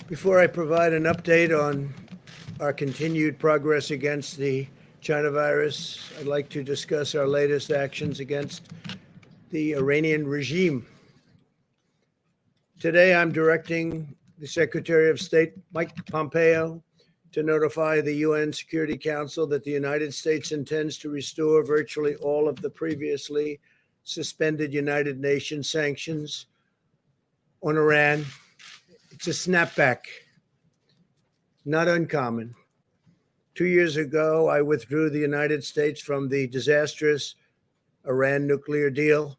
Before I provide an update on our continued progress against the China virus, I'd like to discuss our latest actions against the Iranian regime. Today, I'm directing the Secretary of State, Mike Pompeo, to notify the UN Security Council that the United States intends to restore virtually all of the previously suspended United Nations sanctions on Iran. It's a snapback, not uncommon. 2 years ago, I withdrew the United States from the disastrous Iran nuclear deal,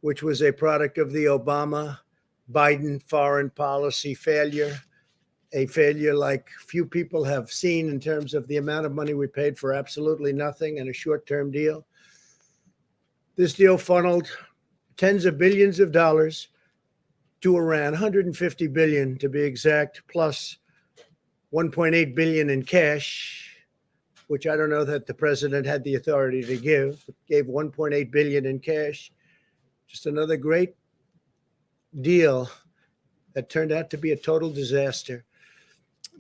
which was a product of the Obama-Biden foreign policy failure, a failure like few people have seen in terms of the amount of money we paid for absolutely nothing and a short-term deal. This deal funneled tens of billions of dollars to Iran, 150 billion to be exact, plus 1.8 billion in cash, which I don't know that the president had the authority to give. It gave 1.8 billion in cash. Just another great deal that turned out to be a total disaster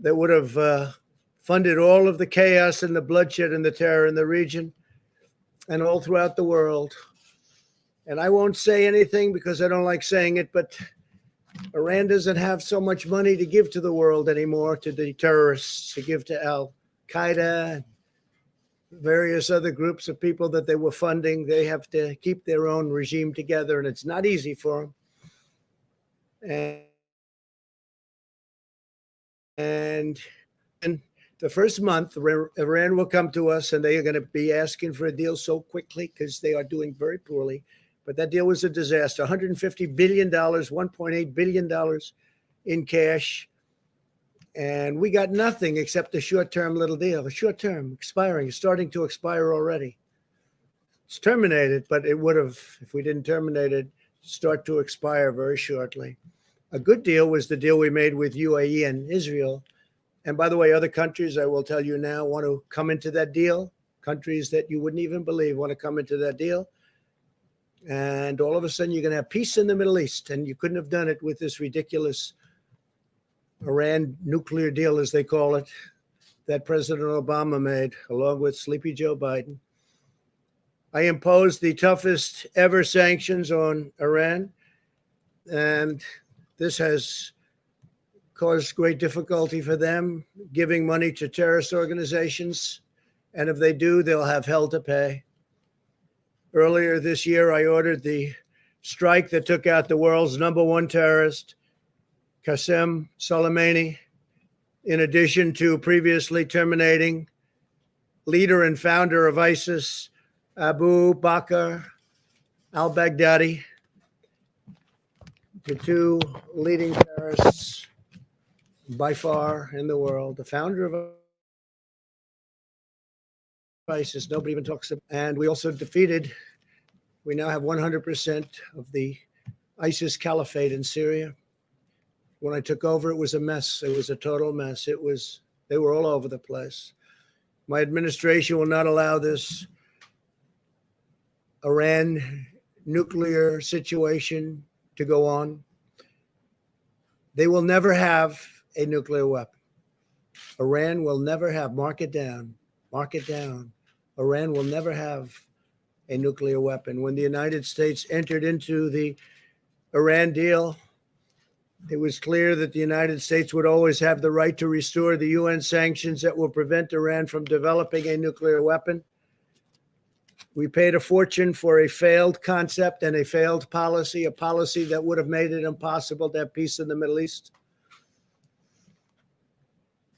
that would have funded all of the chaos and the bloodshed and the terror in the region and all throughout the world. And I won't say anything because I don't like saying it, but Iran doesn't have so much money to give to the world anymore, to the terrorists, to give to Al-Qaeda and various other groups of people that they were funding. They have to keep their own regime together, and it's not easy for them. And the first month, Iran will come to us, and they are going to be asking for a deal so quickly because they are doing very poorly. But that deal was a disaster. $150 billion, $1.8 billion in cash. And we got nothing except a short-term little deal. A short-term, expiring, starting to expire already. It's terminated, but it would have, if we didn't terminate it, start to expire very shortly. A good deal was the deal we made with UAE and Israel. And by the way, other countries, I will tell you now, want to come into that deal. Countries that you wouldn't even believe want to come into that deal. And all of a sudden, you're going to have peace in the Middle East. And you couldn't have done it with this ridiculous Iran nuclear deal, as they call it, that President Obama made, along with Sleepy Joe Biden. I imposed the toughest ever sanctions on Iran. And this has caused great difficulty for them, giving money to terrorist organizations. And if they do, they'll have hell to pay. Earlier this year, I ordered the strike that took out the world's #1 terrorist, Qasem Soleimani, in addition to previously terminating leader and founder of ISIS, Abu Bakr al-Baghdadi, the two leading terrorists by far in the world, the founder of ISIS, nobody even talks about. And we also we now have 100% of the ISIS caliphate in Syria. When I took over, it was a mess. It was a total mess. They were all over the place. My administration will not allow this Iran nuclear situation to go on. They will never have a nuclear weapon. Iran will never have, mark it down. Iran will never have a nuclear weapon. When the United States entered into the Iran deal, it was clear that the United States would always have the right to restore the UN sanctions that will prevent Iran from developing a nuclear weapon. We paid a fortune for a failed concept and a failed policy, a policy that would have made it impossible to have peace in the Middle East.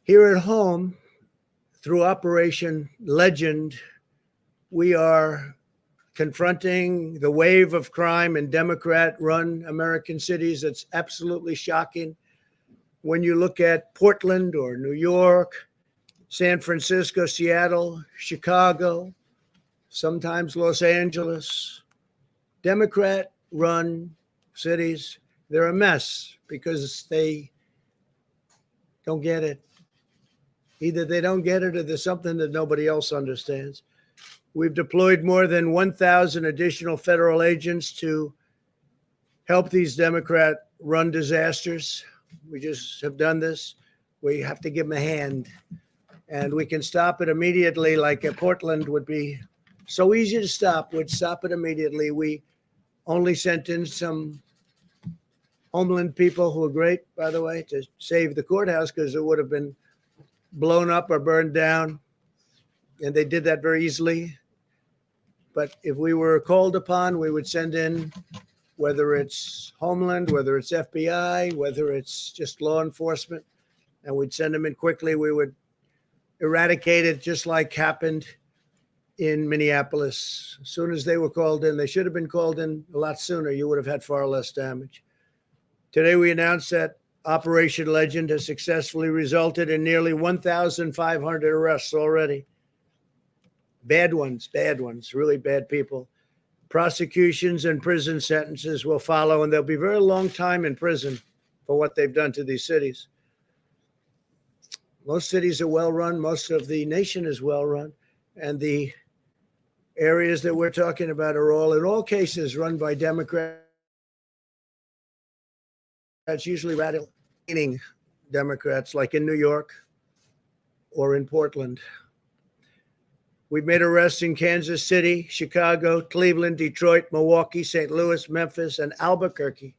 Here at home, through Operation Legend, we are confronting the wave of crime in Democrat-run American cities. It's absolutely shocking. When you look at Portland or New York, San Francisco, Seattle, Chicago, sometimes Los Angeles, Democrat-run cities, they're a mess because they don't get it. Either they don't get it or there's something that nobody else understands. We've deployed more than 1,000 additional federal agents to help these Democrat-run disasters. We just have done this. We have to give them a hand. And we can stop it immediately, like Portland would be so easy to stop. We'd stop it immediately. We only sent in some Homeland people who were great, by the way, to save the courthouse because it would have been blown up or burned down. And they did that very easily. But if we were called upon, we would send in, whether it's Homeland, whether it's FBI, whether it's just law enforcement, and we'd send them in quickly. We would eradicate it just like happened in Minneapolis. As soon as they were called in, they should have been called in a lot sooner. You would have had far less damage. Today, we announced that Operation Legend has successfully resulted in nearly 1,500 arrests already. Bad ones, really bad people. Prosecutions and prison sentences will follow, and they'll be a very long time in prison for what they've done to these cities. Most cities are well run. Most of the nation is well run. And the areas that we're talking about are all, in all cases, run by Democrats, usually radical-leaning Democrats, like in New York or in Portland. We've made arrests in Kansas City, Chicago, Cleveland, Detroit, Milwaukee, St. Louis, Memphis, and Albuquerque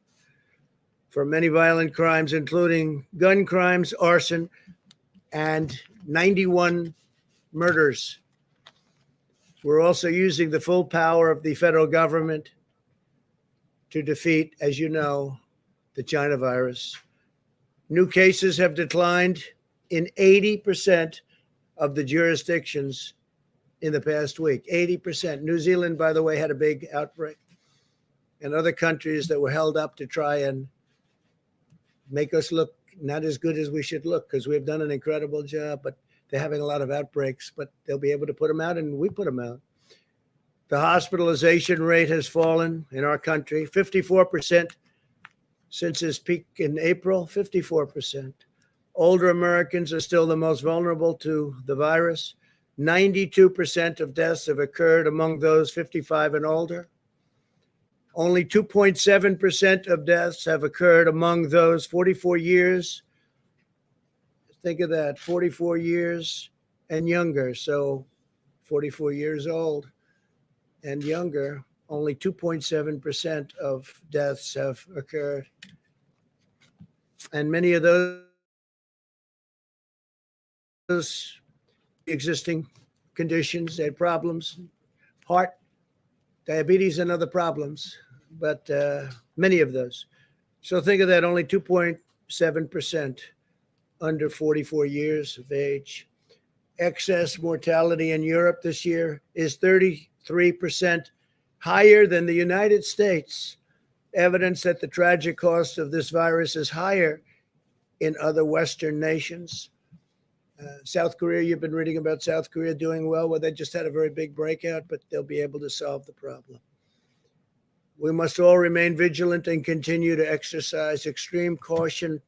for many violent crimes, including gun crimes, arson, and 91 murders. We're also using the full power of the federal government to defeat, as you know, the China virus. New cases have declined in 80% of the jurisdictions in the past week. 80%. New Zealand, by the way, had a big outbreak. And other countries that were held up to try and make us look not as good as we should look, because we've done an incredible job, but they're having a lot of outbreaks, but they'll be able to put them out, and we put them out. The hospitalization rate has fallen in our country, 54% since its peak in April, 54%. Older Americans are still the most vulnerable to the virus. 92% of deaths have occurred among those 55 and older. Only 2.7% of deaths have occurred among those 44 years. Think of that, 44 years and younger. So 44 years old and younger, only 2.7% of deaths have occurred. And many of those existing conditions, they had problems, heart, diabetes, and other problems, but many of those. So think of that, only 2.7% under 44 years of age. Excess mortality in Europe this year is 33% higher than the United States. Evidence that the tragic cost of this virus is higher in other Western nations. South Korea, you've been reading about South Korea doing well. Well, they just had a very big breakout, but they'll be able to solve the problem. We must all remain vigilant and continue to exercise extreme caution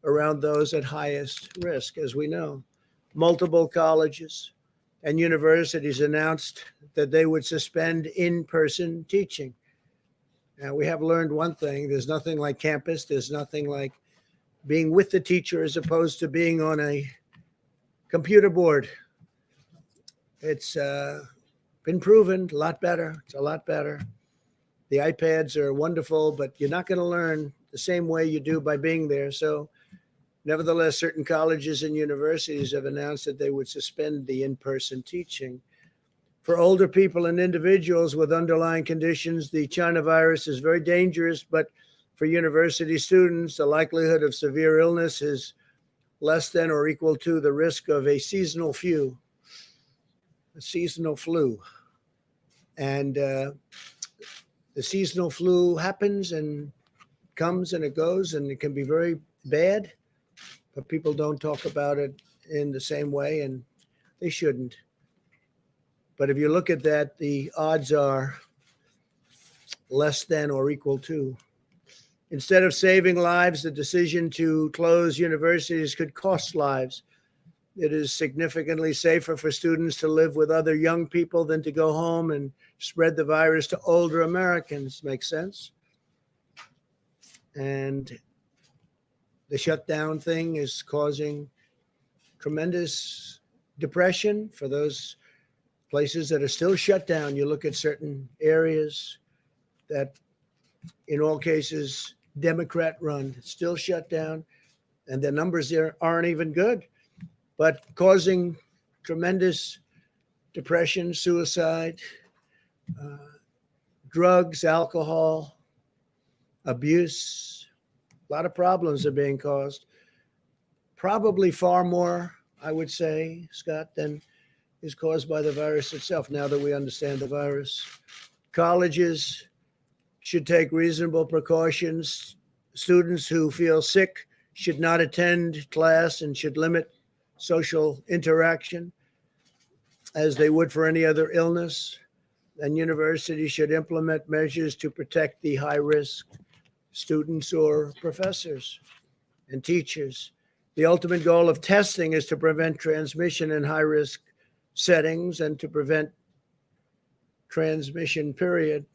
around those at highest risk. As we know, multiple colleges and universities announced that they would suspend in-person teaching. Now, we have learned one thing. There's nothing like campus. There's nothing like being with the teacher as opposed to being on a computer board. It's been proven a lot better. It's a lot better. The iPads are wonderful, but you're not going to learn the same way you do by being there. So nevertheless, certain colleges and universities have announced that they would suspend the in-person teaching. For older people and individuals with underlying conditions, the China virus is very dangerous, but for university students, the likelihood of severe illness is less than or equal to the risk of a seasonal flu. And the seasonal flu happens and comes and it goes, and it can be very bad, but people don't talk about it in the same way, and they shouldn't. But if you look at that, the odds are less than or equal to. Instead of saving lives, the decision to close universities could cost lives. It is significantly safer for students to live with other young people than to go home and spread the virus to older Americans. Makes sense? And The shutdown thing is causing tremendous depression for those places that are still shut down. You look at certain areas that, in all cases, Democrat run, still shut down, and the numbers there aren't even good, but causing tremendous depression, suicide, uh, drugs, alcohol, abuse. A lot of problems are being caused. Probably far more, I would say, Scott, than is caused by the virus itself, now that we understand the virus. Colleges should take reasonable precautions. Students who feel sick should not attend class and should limit social interaction as they would for any other illness. And universities should implement measures to protect the high risk students or professors and teachers. The ultimate goal of testing is to prevent transmission in high risk settings and to prevent transmission, period,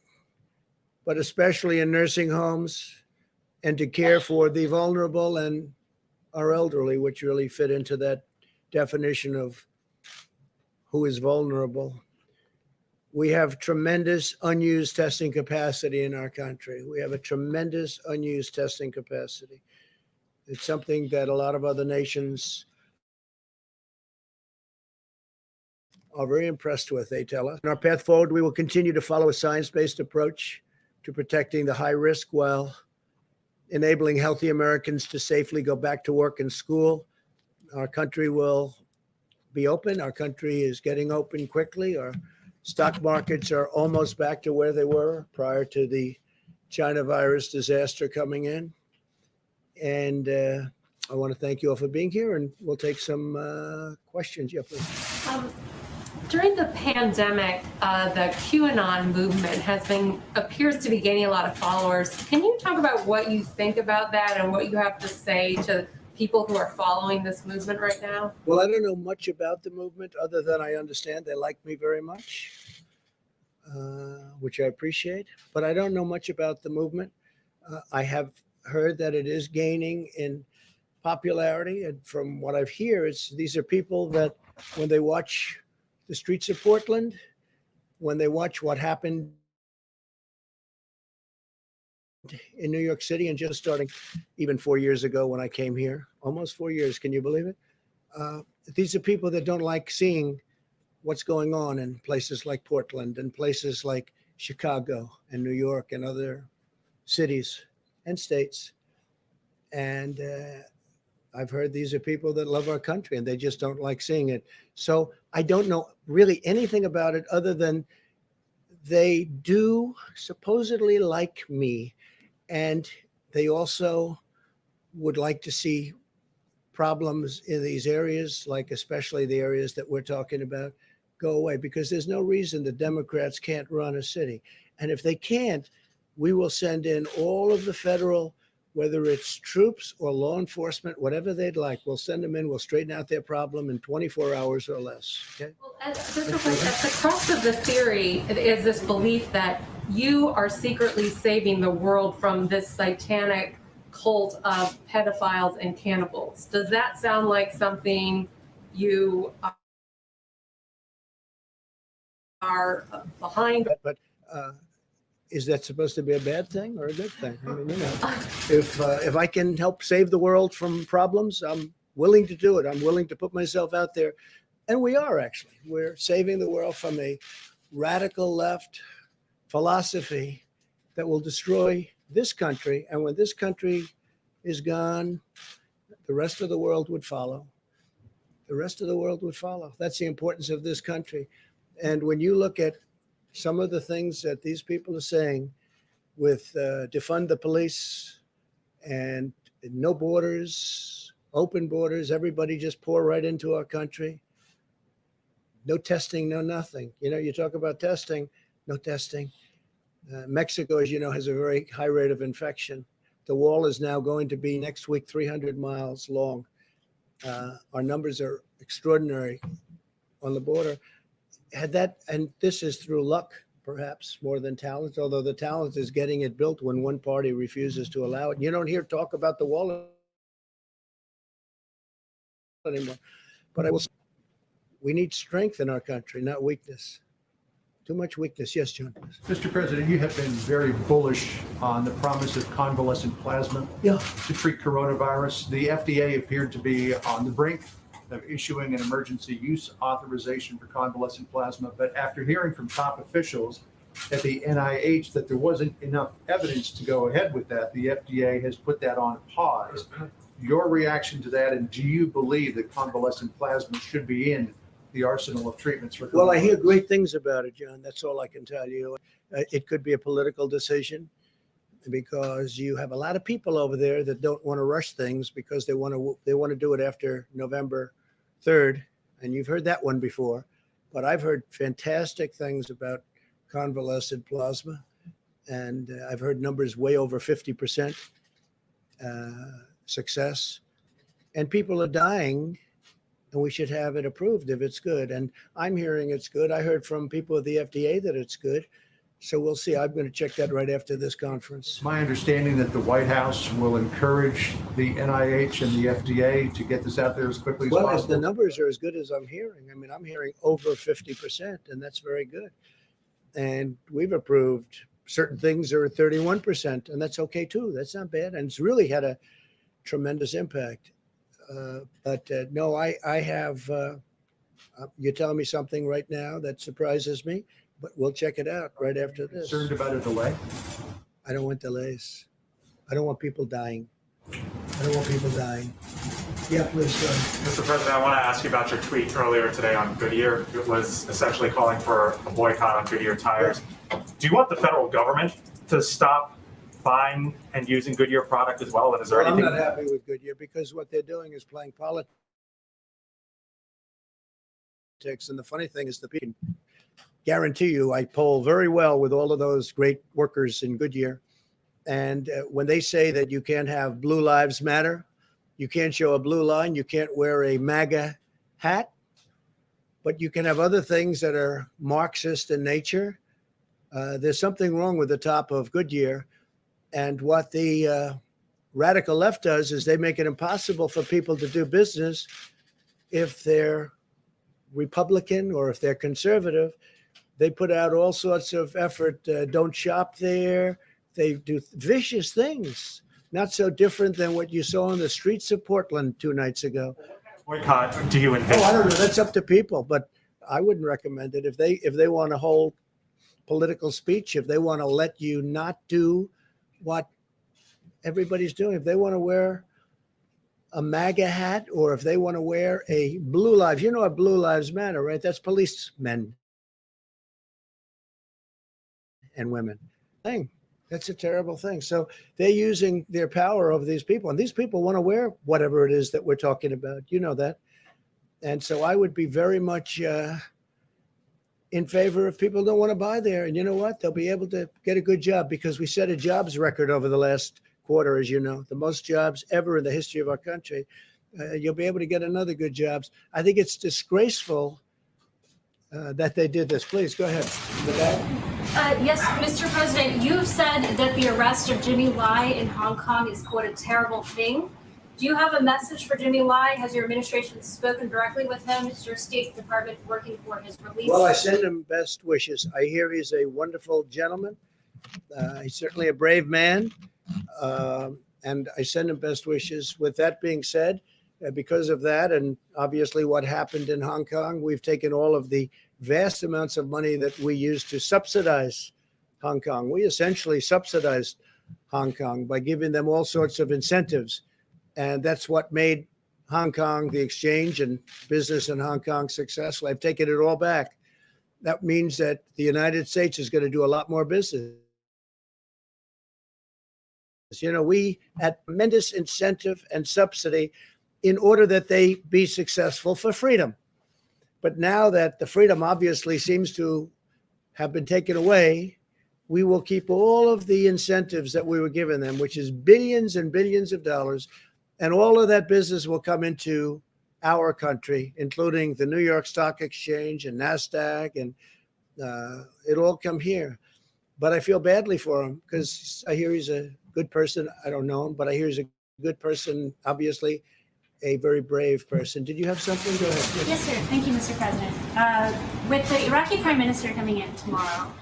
but especially in nursing homes and to care for the vulnerable and our elderly, which really fit into that definition of who is vulnerable. We have tremendous unused testing capacity in our country. We have a tremendous unused testing capacity. It's something that a lot of other nations are very impressed with, they tell us. In our path forward, we will continue to follow a science-based approach to protecting the high risk while enabling healthy Americans to safely go back to work and school. Our country will be open. Our country is getting open quickly. Our stock markets are almost back to where they were prior to the China virus disaster coming in. And I want to thank you all for being here, and we'll take some questions. Yeah, please. During the pandemic, the QAnon movement appears to be gaining a lot of followers. Can you talk about what you think about that and what you have to say to people who are following this movement right now? Well, I don't know much about the movement other than I understand they like me very much, which I appreciate. But I don't know much about the movement. I have heard that it is gaining in popularity, and from what I've heard, these are people that when they watch the streets of Portland, when they watch what happened in New York City, and just starting even 4 years ago when I came here, almost 4 years, can you believe it? These are people that don't like seeing what's going on in places like Portland and places like Chicago and New York and other cities and states. And I've heard these are people that love our country and they just don't like seeing it. So I don't know really anything about it other than they do supposedly like me. And they also would like to see problems in these areas, like especially the areas that we're talking about, go away, because there's no reason the Democrats can't run a city. And if they can't, we will send in all of the federal, whether it's troops or law enforcement, whatever they'd like, we'll send them in, we'll straighten out their problem in 24 hours or less. Okay? Well, just real quick, at the crux of the theory is this belief that you are secretly saving the world from this satanic cult of pedophiles and cannibals. Does that sound like something you are behind? But is that supposed to be a bad thing or a good thing? I mean, if I can help save the world from problems, I'm willing to do it. I'm willing to put myself out there. And we are actually. We're saving the world from a radical left philosophy that will destroy this country. And when this country is gone, the rest of the world would follow. The rest of the world would follow. That's the importance of this country. And when you look at some of the things that these people are saying with defund the police and no borders, open borders, everybody just pour right into our country. No testing, no nothing. You talk about testing, no testing. Mexico, as you know, has a very high rate of infection. The wall is now going to be next week 300 miles long. Our numbers are extraordinary on the border. And this is through luck, perhaps, more than talent, although the talent is getting it built when one party refuses to allow it. You don't hear talk about the wall anymore. But I will say, we need strength in our country, not weakness. Too much weakness. Yes, John. Mr. President, you have been very bullish on the promise of convalescent plasma Yeah. to treat coronavirus. The FDA appeared to be on the brink of issuing an emergency use authorization for convalescent plasma. But after hearing from top officials at the NIH that there wasn't enough evidence to go ahead with that, the FDA has put that on pause. Your reaction to that, and do you believe that convalescent plasma should be in the arsenal of treatments for coronavirus? Well, I hear great things about it, John. That's all I can tell you. It could be a political decision because you have a lot of people over there that don't want to rush things because they want to do it after November 3rd. And you've heard that one before. But I've heard fantastic things about convalescent plasma. And I've heard numbers way over 50% success. And people are dying. And we should have it approved if it's good. And I'm hearing it's good. I heard from people at the FDA that it's good. So we'll see. I'm going to check that right after this conference. It's my understanding that the White House will encourage the NIH and the FDA to get this out there as quickly as Well, possible. the numbers are as good as I'm hearing. I mean, I'm hearing over 50%, and that's very good. And we've approved certain things that are at 31%, and that's okay too. That's not bad. And it's really had a tremendous impact. But no, I have, you're telling me something right now that surprises me, but we'll check it out right after this. Concerned about a delay? I don't want delays. I don't want people dying. I don't want people dying. Yeah, please, go ahead. Mr. President, I want to ask you about your tweet earlier today on Goodyear. It was essentially calling for a boycott on Goodyear tires. Do you want the federal government to stop buying and using Goodyear product as well? And is there Well, I'm anything? not happy with Goodyear because what they're doing is playing politics. And the funny thing is, the people guarantee you, I poll very well with all of those great workers in Goodyear. And when they say that you can't have Blue Lives Matter, you can't show a blue line, you can't wear a MAGA hat, but you can have other things that are Marxist in nature. There's something wrong with the top of Goodyear. And what the radical left does is they make it impossible for people to do business if they're Republican or if they're conservative. They put out all sorts of effort. Don't shop there. They do vicious things, not so different than what you saw on the streets of Portland 2 nights ago. Boycott do you envision? Oh, I don't know. That's up to people, but I wouldn't recommend it. If they want to hold political speech, if they want to let you not do what everybody's doing, if they want to wear a MAGA hat or if they want to wear a Blue Lives, you know what Blue Lives Matter, right? That's policemen and women. That's a terrible thing. So they're using their power over these people, and these people want to wear whatever it is that we're talking about. You know that. And so I would be very much in favor if people don't want to buy there. And you know what? They'll be able to get a good job because we set a jobs record over the last quarter, as you know, the most jobs ever in the history of our country. You'll be able to get another good jobs. I think it's disgraceful that they did this. Please go ahead. Yes, Mr. President, you've said that the arrest of Jimmy Lai in Hong Kong is, quote, a terrible thing. Do you have a message for Jimmy Lai? Has your administration spoken directly with him? Is your State Department working for his release? Well, I send him best wishes. I hear he's a wonderful gentleman. He's certainly a brave man. And I send him best wishes. With that being said, because of that, and obviously what happened in Hong Kong, we've taken all of the vast amounts of money that we used to subsidize Hong Kong. We essentially subsidized Hong Kong by giving them all sorts of incentives. And that's what made Hong Kong, the exchange and business in Hong Kong, successful. I've taken it all back. That means that the United States is going to do a lot more business. You know, we had tremendous incentive and subsidy in order that they be successful for freedom. But now that the freedom obviously seems to have been taken away, we will keep all of the incentives that we were giving them, which is billions and billions of dollars. And all of that business will come into our country, including the New York Stock Exchange and NASDAQ, and it'll all come here. But I feel badly for him because I hear he's a good person. I don't know him, but I hear he's a good person, obviously a very brave person. Did you have something? Go ahead. Yes, sir. Thank you, Mr. President. With the Iraqi Prime Minister coming in tomorrow,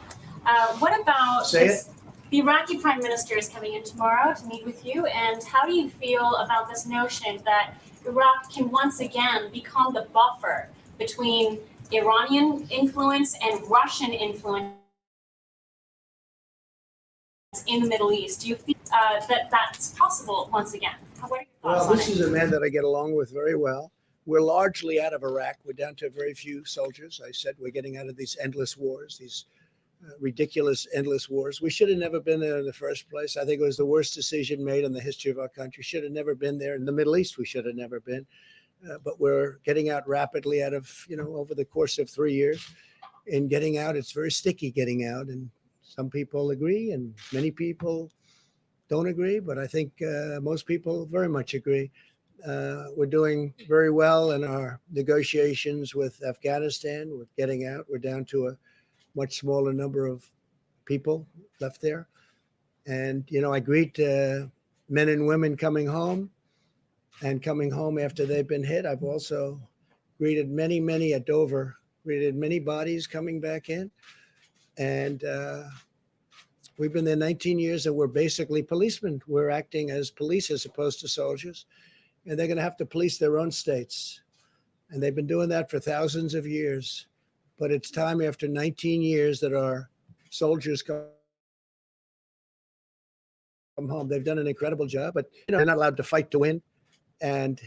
what about Say this? The Iraqi Prime Minister is coming in tomorrow to meet with you, and how do you feel about this notion that Iraq can once again become the buffer between Iranian influence and Russian influence in the Middle East? Do you think that that's possible once again? What are your thoughts Well, on this it? is a man that I get along with very well. We're largely out of Iraq. We're down to very few soldiers. I said we're getting out of these endless wars, these ridiculous endless wars. We should have never been there in the first place. I think it was the worst decision made in the history of our country. Should have never been there. In the Middle East, we should have never been. But we're getting out rapidly out of, over the course of 3 years. In getting out, it's very sticky getting out. And some people agree and many people don't agree. But I think most people very much agree. We're doing very well in our negotiations with Afghanistan. We're getting out. We're down to a much smaller number of people left there. And, I greet men and women coming home and coming home after they've been hit. I've also greeted many at Dover, greeted many bodies coming back in. And we've been there 19 years and we're basically policemen. We're acting as police as opposed to soldiers. And they're going to have to police their own states. And they've been doing that for thousands of years. But it's time after 19 years that our soldiers come home. They've done an incredible job, but they're not allowed to fight to win. And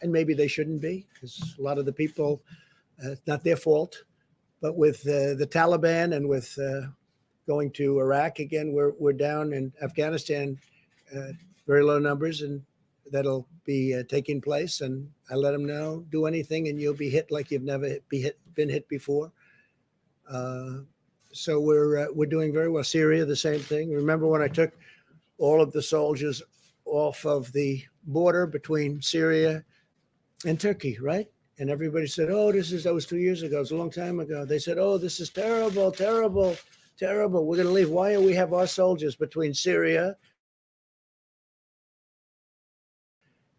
maybe they shouldn't be, because a lot of the people, it's not their fault. But with the Taliban and with going to Iraq again, we're down in Afghanistan, very low numbers, and that'll be taking place. And I let them know, do anything and you'll be hit like you've never been hit before. So we're doing very well. Syria, the same thing. Remember when I took all of the soldiers off of the border between Syria and Turkey, right? And everybody said, oh, that was 2 years ago. It was a long time ago. They said, oh, this is terrible, terrible, terrible. We're going to leave. Why do we have our soldiers between Syria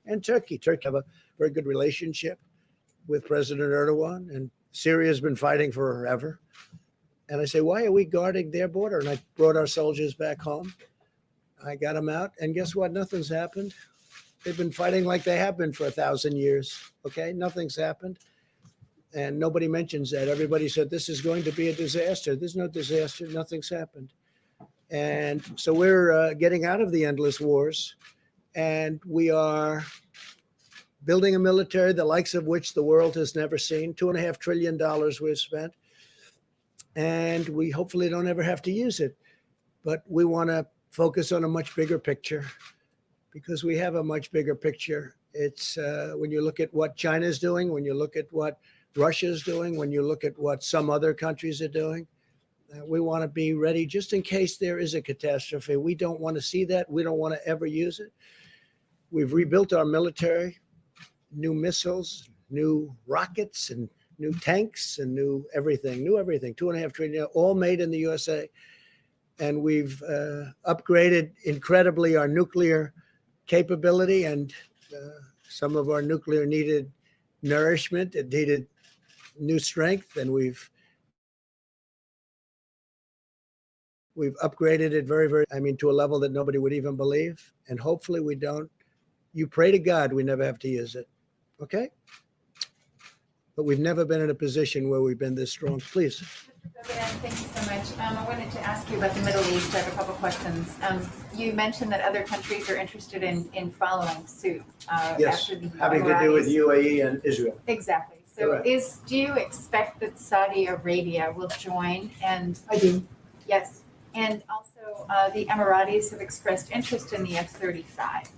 and Turkey? Turkey have a very good relationship with President Erdogan, and Syria has been fighting forever. And I say, why are we guarding their border? And I brought our soldiers back home. I got them out, and guess what? Nothing's happened. They've been fighting like they have been for 1,000 years. Okay, nothing's happened. And nobody mentions that. Everybody said this is going to be a disaster. There's no disaster. Nothing's happened. And so we're getting out of the endless wars. And we are building a military, the likes of which the world has never seen. $2.5 trillion we've spent. And we hopefully don't ever have to use it. But we want to focus on a much bigger picture, because we have a much bigger picture. It's when you look at what China's doing, when you look at what Russia's doing, when you look at what some other countries are doing, we want to be ready just in case there is a catastrophe. We don't want to see that. We don't want to ever use it. We've rebuilt our military, new missiles, new rockets, and new tanks, and new everything. $2.5 trillion, all made in the USA. And we've upgraded incredibly our nuclear capability, and some of our nuclear needed nourishment. It needed new strength, and we've upgraded it to a level that nobody would even believe. And hopefully we don't. You pray to God we never have to use it. Okay? But we've never been in a position where we've been this strong. Please. President, thank you so much. I wanted to ask you about the Middle East. I have a couple questions. You mentioned that other countries are interested in following suit Yes, after the having to do with Emiratis. UAE and Israel. Exactly. So Correct. do you expect that Saudi Arabia will join? And I do. yes, and also the Emiratis have expressed interest in the F-35.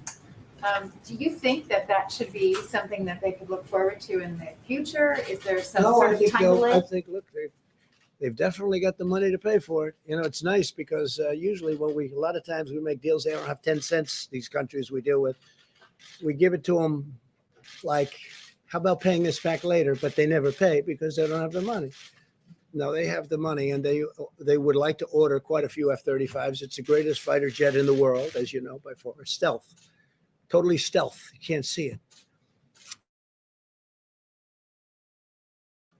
Do you think that should be something that they could look forward to in the future? Is there some sort of timeline? Look, they've definitely got the money to pay for it. It's nice because usually a lot of times we make deals, they don't have 10 cents, these countries we deal with. We give it to them like, how about paying us back later? But they never pay because they don't have the money. No, they have the money, and they would like to order quite a few F-35s. It's the greatest fighter jet in the world, as you know, by far. Stealth. totally stealth. You can't see it.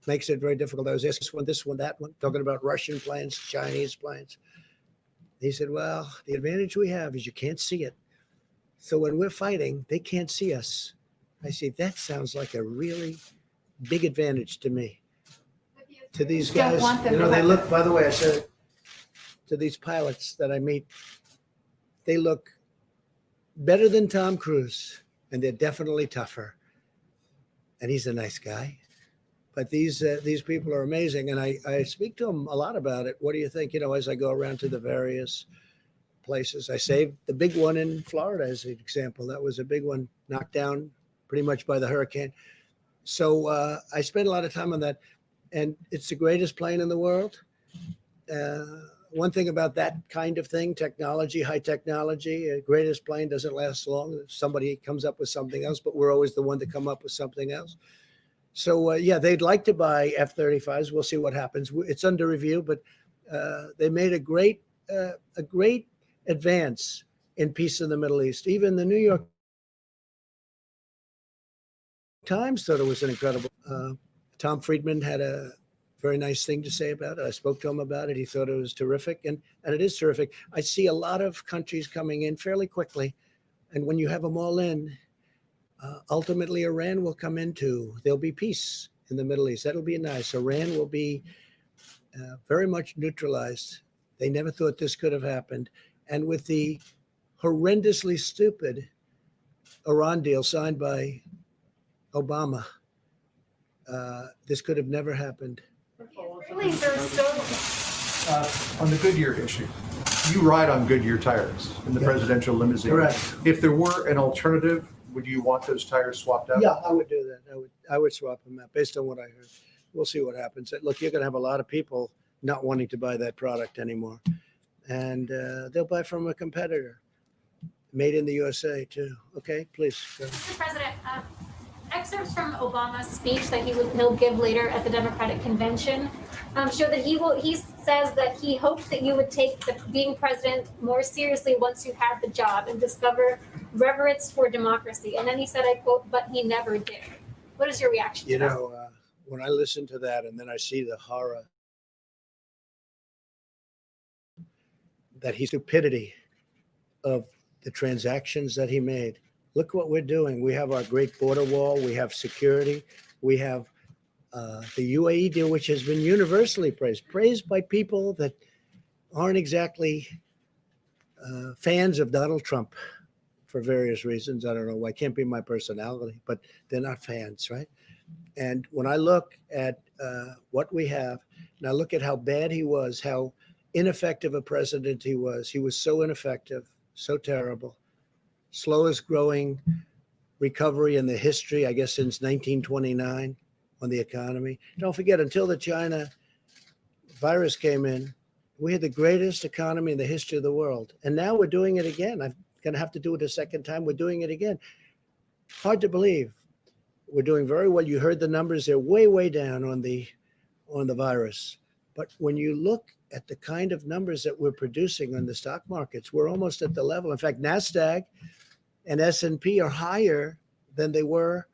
Makes it very difficult. I was asking this one, that one, talking about Russian planes, Chinese planes. He said, well, the advantage we have is you can't see it. So when we're fighting, they can't see us. I say, that sounds like a really big advantage to me. To these Don't guys, want them you know, to they have look, by the way, I said it, to these pilots that I meet, they look better than Tom Cruise, and they're definitely tougher. And he's a nice guy. But these people are amazing, and I speak to them a lot about it. What do you think? You know, as I go around to the various places, I saved the big one in Florida as an example. That was a big one, knocked down pretty much by the hurricane. So I spent a lot of time on that, and it's the greatest plane in the world. One thing about that kind of thing, technology, high technology, greatest plane doesn't last long. Somebody comes up with something else, but we're always the one to come up with something else. So yeah, they'd like to buy F-35s. We'll see what happens. It's under review, but they made a great advance in peace in the Middle East. Even the New York Times thought it was an incredible. Tom Friedman had a very nice thing to say about it. I spoke to him about it. He thought it was terrific, and it is terrific. I see a lot of countries coming in fairly quickly, and when you have them all in, ultimately, Iran will come into, there'll be peace in the Middle East. That'll be nice. Iran will be very much neutralized. They never thought this could have happened. And with the horrendously stupid Iran deal signed by Obama, this could have never happened. Really, they're so On the Goodyear issue, you ride on Goodyear tires in the Yeah. presidential limousine. Correct. If there were an alternative, would you want those tires swapped out? Yeah, I would do that. I would swap them out based on what I heard. We'll see what happens. Look, you're going to have a lot of people not wanting to buy that product anymore, and they'll buy from a competitor, made in the USA too. Okay, please. Go ahead. Mr. President, excerpts from Obama's speech that he'll give later at the Democratic Convention show that he says that he hoped that you would take being president more seriously once you had the job and discover reverence for democracy. And then he said, I quote, "but he never did." What is your reaction to You that? know, when I listen to that and then I see the horror, that stupidity of the transactions that he made. Look what we're doing. We have our great border wall. We have security. We have the UAE deal, which has been universally praised by people that aren't exactly fans of Donald Trump for various reasons. I don't know why. Can't be my personality, but they're not fans, right? And when I look at what we have, and I look at how bad he was, how ineffective a president he was so ineffective, so terrible. Slowest growing recovery in the history, I guess, since 1929 on the economy. Don't forget, until the China virus came in, we had the greatest economy in the history of the world. And now we're doing it again. I'm going to have to do it a second time. We're doing it again. Hard to believe. We're doing very well. You heard the numbers. They're way, way down on the virus. But when you look at the kind of numbers that we're producing on the stock markets, we're almost at the level. In fact, NASDAQ and S&P are higher than they were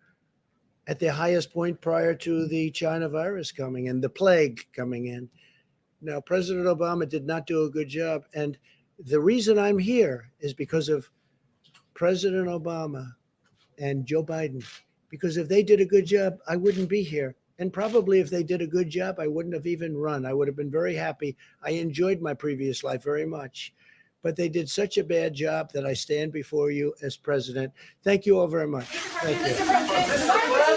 at their highest point prior to the China virus coming and the plague coming in. Now, President Obama did not do a good job. And the reason I'm here is because of President Obama and Joe Biden. Because if they did a good job, I wouldn't be here. And probably if they did a good job, I wouldn't have even run. I would have been very happy. I enjoyed my previous life very much. But they did such a bad job that I stand before you as president. Thank you all very much. Thank you. Mr. President,